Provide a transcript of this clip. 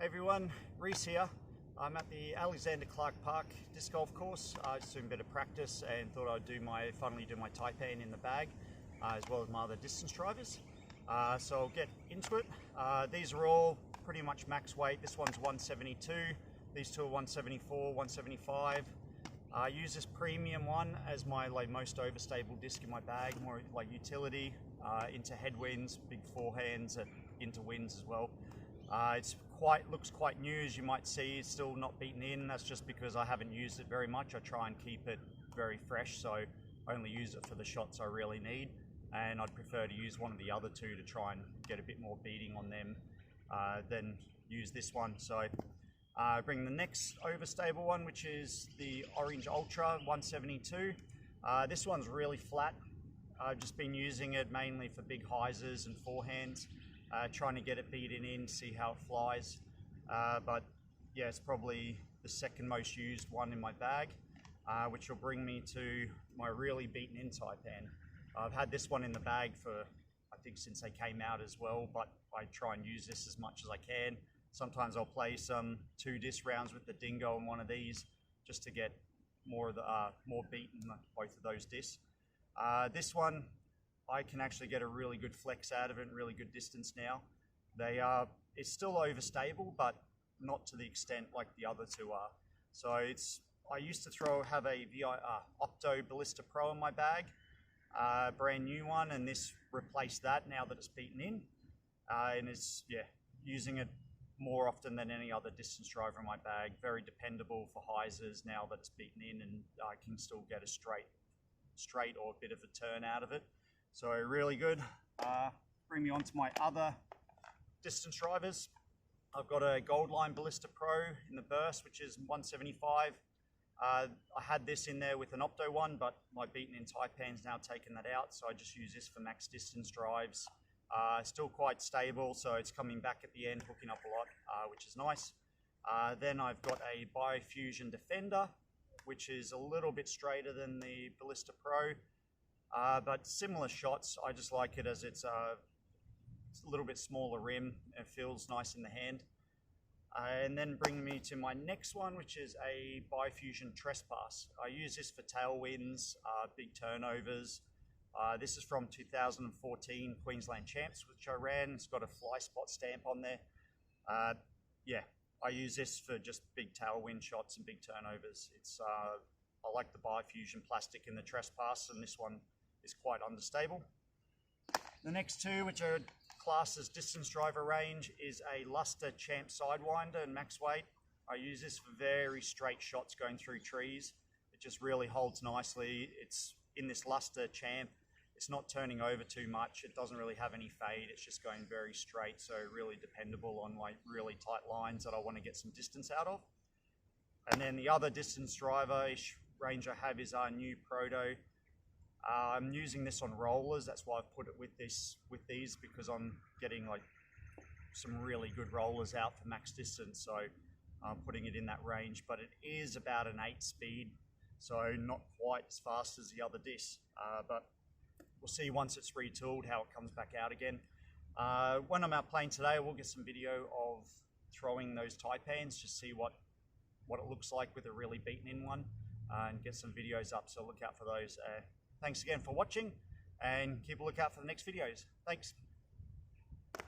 Everyone, Rhys here. I'm at the Alexander Clark Park disc golf course. Just doing a bit of practice and thought I'd finally do my Taipan in the bag, as well as my other distance drivers. So I'll get into it. These are all pretty much max weight. This one's 172. These two are 174, 175. I use this premium one as my most overstable disc in my bag, more like utility, into headwinds, big forehands, and into winds as well. Looks quite new, as you might see. It's still not beaten in. That's just because I haven't used it very much. I try and keep it very fresh, so I only use it for the shots I really need, and I'd prefer to use one of the other two to try and get a bit more beating on them than use this one. So bring the next overstable one, which is the Orange Ultra 172. This one's really flat. I've just been using it mainly for big hyzers and forehands, trying to get it beaten in, see how it flies. But yeah, it's probably the second most used one in my bag, which will bring me to my really beaten in Taipan. I've had this one in the bag for, I think, since they came out as well, but I try and use this as much as I can. Sometimes I'll play some 2 disc rounds with the Dingo and one of these, just to get more beaten both of those discs. This one, I can actually get a really good flex out of it and really good distance now. It's still overstable, but not to the extent like the other two are. So I used to have a Opto Ballista Pro in my bag, brand new one, and this replaced that now that it's beaten in. And it's, yeah, using it more often than any other distance driver in my bag. Very dependable for hyzers now that it's beaten in, and I can still get a straight or a bit of a turn out of it. So really good. Bring me on to my other distance drivers. I've got a Goldline Ballista Pro in the burst, which is 175. I had this in there with an Opto one, but my beaten in Taipan's now taken that out, so I just use this for max distance drives. Still quite stable, so it's coming back at the end, hooking up a lot, which is nice. Then I've got a Biofusion Defender, which is a little bit straighter than the Ballista Pro, but similar shots. I just like it as it's a little bit smaller rim. It feels nice in the hand. And then bring me to my next one, which is a Biofusion Trespass. I use this for tailwinds, big turnovers. This is from 2014 Queensland Champs, which I ran. It's got a fly spot stamp on there. Yeah, I use this for just big tailwind shots and big turnovers. I like the Biofusion plastic in the Trespass, and this one is quite understable. The next two, which are classed as distance driver range, is a Luster Champ Sidewinder and max weight. I use this for very straight shots going through trees. It just really holds nicely. It's in this Luster Champ. It's not turning over too much. It doesn't really have any fade. It's just going very straight, so really dependable on like really tight lines that I want to get some distance out of. And then the other distance driver range I have is our new Proto. I'm using this on rollers. That's why I've put it with these, because I'm getting like some really good rollers out for max distance, so I'm putting it in that range. But it is about an 8 speed, so not quite as fast as the other disc, but we'll see once it's retooled how it comes back out again. When I'm out playing today, we'll get some video of throwing those Taipans, just see what it looks like with a really beaten in one, and get some videos up, so look out for those. Thanks again for watching, and keep a lookout for the next videos. Thanks.